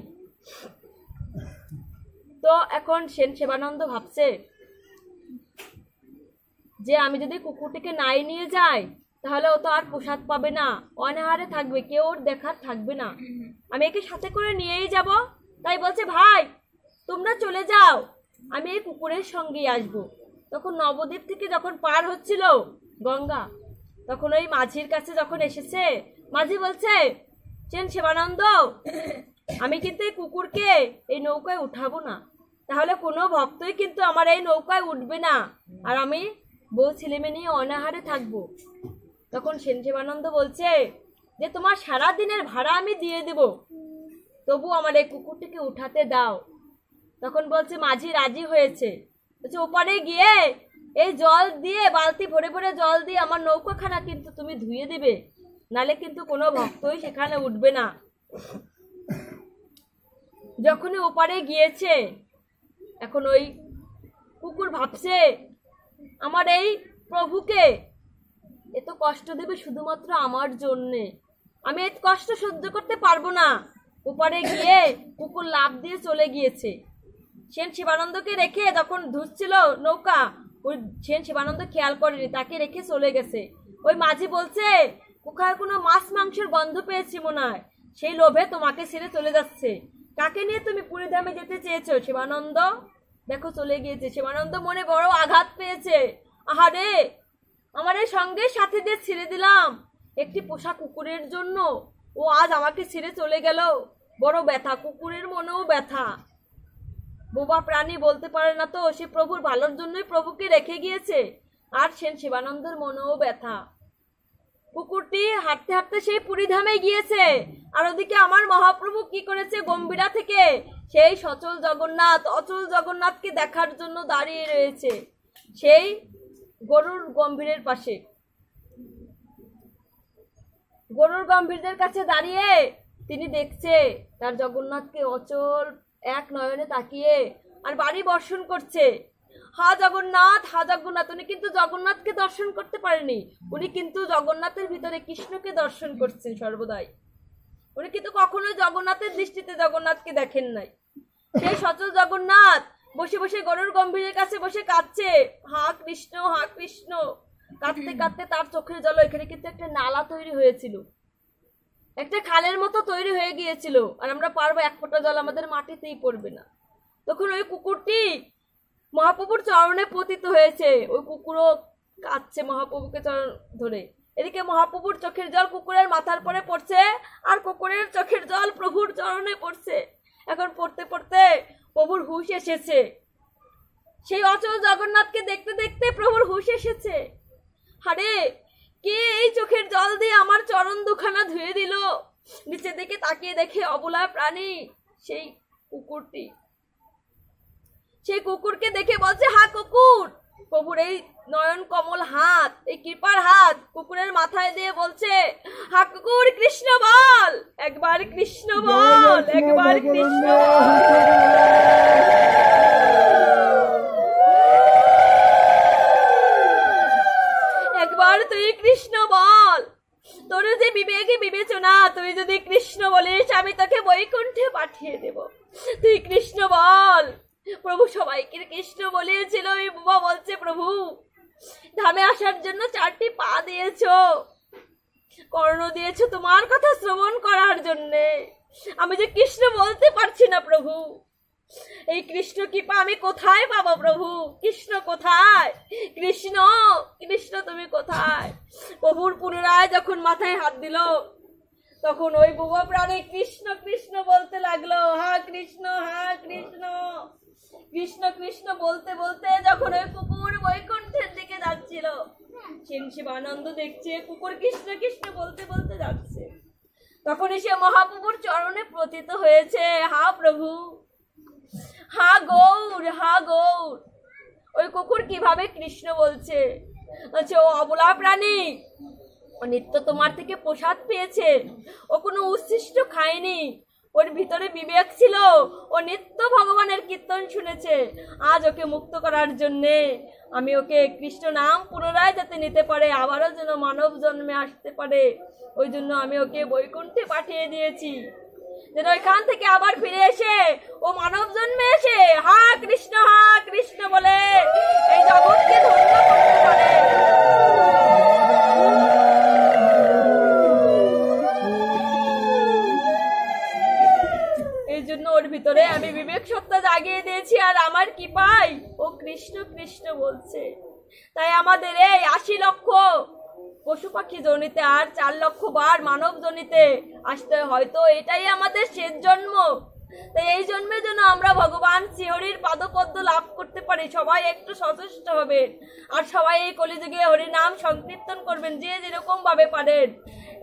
তো এখন সেন শিবানন্দ ভাবছে যে আমি যদি কুকুরটিকে নাই নিয়ে যাই তাহলে ও তো আর প্রসাদ পাবে না, অনাহারে থাকবে, কেউ ওর দেখার থাকবে না, আমি একে সাথে করে নিয়েই যাব। তাই বলছে ভাই তোমরা চলে যাও, আমি এই কুকুরের সঙ্গেই আসবো। তখন নবদ্বীপ থেকে যখন পার হচ্ছিল গঙ্গা, তখন ওই মাঝির কাছে যখন এসেছে, মাঝি বলছে চেন শিবানন্দ, আমি কিন্তু এই কুকুরকে এই নৌকায় উঠাবো না, তাহলে কোনো ভক্তই কিন্তু আমার এই নৌকায় উঠবে না, আর আমি বউ ছেলেমেয়ে নিয়ে অনাহারে থাকবো। তখন সেন শিবানন্দ বলছে যে তোমার সারা দিনের ভাড়া আমি দিয়ে দেব, তবু আমার এই কুকুরটিকে উঠাতে দাও। তখন বলছে মাঝি রাজি হয়েছে, বলছে ওপারে গিয়ে এই জল দিয়ে, বালতি ভরে ভরে জল দিয়ে আমার নৌকাখানা কিন্তু তুমি ধুয়ে দেবে, নালে কিন্তু কোনো ভক্তই সেখানে উঠবে না। যখনই ওপারে গিয়েছে, এখন ওই কুকুর ভাবছে আমার এই প্রভুকে এত কষ্ট দেবে শুধুমাত্র আমার জন্যে, আমি এই কষ্ট সহ্য করতে পারবো না। ওপারে গিয়ে কুকুর লাফ দিয়ে চলে গিয়েছে। সেন শিবানন্দকে রেখে তখন ধুচ্ছিল নৌকা, ওই সেন শিবানন্দ খেয়াল করেনি, তাকে রেখে চলে গেছে। ওই মাঝি বলছে কোথায় কোনো মাছ মাংসের গন্ধ পেয়েছি মনে হয়, সেই লোভে তোমাকে ছেড়ে চলে যাচ্ছে। কাকে নিয়ে তুমি পুরীধামে যেতে চেয়েছো শিবানন্দ? দেখো চলে গিয়েছে। শিবানন্দ মনে বড় আঘাত পেয়েছে, আহারে আমার এই সঙ্গে সাথীদের ছেড়ে দিলাম একটি পোষা কুকুরের জন্য, ও আজ আমাকে ছেড়ে চলে গেল, বড় ব্যথা, কুকুরের মনেও ব্যথা। বোবা প্রাণী বলতে পারে না তো, সে প্রভুর ভালোর জন্যই প্রভুকে রেখে গিয়েছে, আর সেন শিবানন্দের মনেও ব্যথা। কুকুরটি হাঁটতে হাঁটতে সেই পুরীধামে গিয়েছে, আর ওদিকে আমার মহাপ্রভু কি করেছে, গম্ভীরা থেকে সেই সচল জগন্নাথ, অচল জগন্নাথকে দেখার জন্য দাঁড়িয়ে রয়েছে সেই গরুর গম্ভীরের পাশে। গরুর গম্ভীরদের কাছে দাঁড়িয়ে তিনি দেখছে তার জগন্নাথকে অচল এক নয়নে তাকিয়ে, আর বাড়ি বর্ষণ করছে, হা জগন্নাথ, হা জগন্নাথ। উনি কিন্তু জগন্নাথকে দর্শন করতে পারেনি, উনি কিন্তু জগন্নাথের ভিতরে কৃষ্ণকে দর্শন করছেন সর্বদাই। উনি কিন্তু কখনোই জগন্নাথের দৃষ্টিতে জগন্নাথকে দেখেন নাই। সেই সচল জগন্নাথ বসে বসে গরুর গম্ভীরের কাছে বসে কাঁদছে, হা কৃষ্ণ, হা কৃষ্ণ। কাঁদতে কাঁদতে তার চোখের জল, এখানে কিন্তু একটা নালা তৈরি হয়েছিল, একটা খালের মতো তৈরি হয়ে গিয়েছিল, আর আমরা পারবো এক ফোঁটা জল আমাদের মাটিতেই পড়বে না। তখন ওই কুকুরটি মহাপ্রভুর চরণে পতিত হয়েছে, ওই কুকুরও কাঁদছে মহাপ্রভুকে চরণ ধরে। এদিকে মহাপ্রভুর চোখের জল কুকুরের মাথার পরে পড়ছে, আর কুকুরের চোখের জল প্রভুর চরণে পড়ছে। এখন পড়তে পড়তে প্রভুর হুঁশ এসেছে, সেই অচল জগন্নাথকে দেখতে দেখতে প্রভুর হুঁশ এসেছে। আরে কে এই চোখের জল দিয়ে আমার চরণ দুখানা ধুয়ে দিল? নিচের দিকে তাকিয়ে দেখে অবলা প্রাণী সেই কুকুরটি। সেই কুকুরকে দেখে বলছে, হা কুকুর। প্রভুর এই নয়ন কমল হাত, এই কৃপার হাত কুকুরের মাথায় দিয়ে বলছে, হা কুকুর কৃষ্ণ বল, একবার কৃষ্ণ বল, একবার কৃষ্ণ একবার তুই কৃষ্ণ বল। তোর যে বিবেকে বিবেচনা, তুই যদি কৃষ্ণ বলিস আমি তোকে বৈকুণ্ঠে পাঠিয়ে দেব, তুই কৃষ্ণ বল। প্রভু সবাইকে কৃষ্ণ বলিয়েছিল। ওই বাবা বলছে, প্রভু ধামে আসার জন্য 4টি পা দিয়েছো, কর্ণ দিয়েছো তোমার কথা শ্রবণ করার জন্যে, আমি যে কৃষ্ণ বলতে পারছি না প্রভু, এই কৃষ্ণ কৃপা আমি কোথায় পাবো প্রভু? কৃষ্ণ কোথায়? কৃষ্ণ, কৃষ্ণ তুমি কোথায়? প্রভুর পুনরায় যখন মাথায় হাত দিল, তখন ওই বুবা প্রাণে কৃষ্ণ কৃষ্ণ বলতে লাগলো, হা কৃষ্ণ, হা কৃষ্ণ, কৃষ্ণ কৃষ্ণ বলতে বলতে যখন ওই কুকুর বৈকুণ্ঠের দিকে যাচ্ছিল, সেন শিবানন্দ দেখছে কুকুর কৃষ্ণ কৃষ্ণ বলতে বলতে যাচ্ছে। তখন এসে মহাপ্রভুর চরণে পতিত হয়েছে, হা প্রভু, হা গৌর, হা গৌর। ওই কুকুর কিভাবে কৃষ্ণ বলছে? আচ্ছা, ও অবলা প্রাণী, ও নিত্য তোমার থেকে প্রসাদ পেয়েছে, ও কোনো উচ্ছিষ্ট খায়নি, ওর ভিতরে বিবেক ছিল, ও নিত্য ভগবানের কীর্তন শুনেছে। আজ ওকে মুক্ত করার জন্যে আমি ওকে কৃষ্ণ নাম পুনরায় যাতে নিতে পারে, আবারও যেন মানব জন্মে আসতে পারে, ওই জন্য আমি ওকে বৈকুণ্ঠে পাঠিয়ে দিয়েছি, যেন ওইখান থেকে আবার ফিরে এসে ও মানব জন্মে এসে হা কৃষ্ণ বলে এই জগৎকে ধন্য করতে পারে। এই জন্য ওর ভিতরে আমি বিবেক সত্তা জাগিয়ে দিয়েছি। আর আমার কি পাই? ও কৃষ্ণ কৃষ্ণ বলছে। তাই আমাদের এই 80 লক্ষ পশু পাখি জনিতে আর 4 লক্ষ বার মানব জনিতে আসতে, হয়তো এটাই আমাদের শেষ জন্ম। তাই এই জন্মের জন্য আমরা ভগবান শ্রীহরির পাদপদ্ম লাভ করতে পারি। সবাই একটু সচেষ্ট হবেন আর সবাই এই কলিযুগে হরি নাম সংকীর্তন করবেন, যে যেরকম ভাবে পারেন।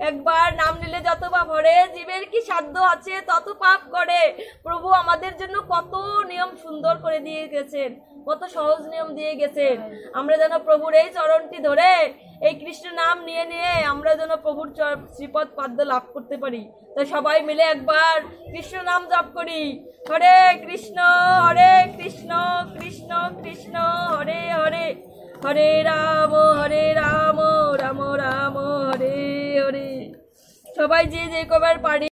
একবার নাম নিলে যত পাপ হরে, জীবের কি সাধ্য আছে তত পাপ করে। প্রভু আমাদের জন্য কত নিয়ম সুন্দর করে দিয়ে গেছেন, কত সহজ নিয়ম দিয়ে গেছেন। আমরা যেন প্রভুর এই চরণটি ধরে এই কৃষ্ণ নাম নিয়ে নিয়ে আমরা যেন প্রভুর শ্রীপদ পাদ্য লাভ করতে পারি। তাই সবাই মিলে একবার কৃষ্ণ নাম জপ করি। হরে কৃষ্ণ কৃষ্ণ কৃষ্ণ হরে হরে, হরে রাম রাম রাম হরে হরে। সবাই যে যে কবার পারি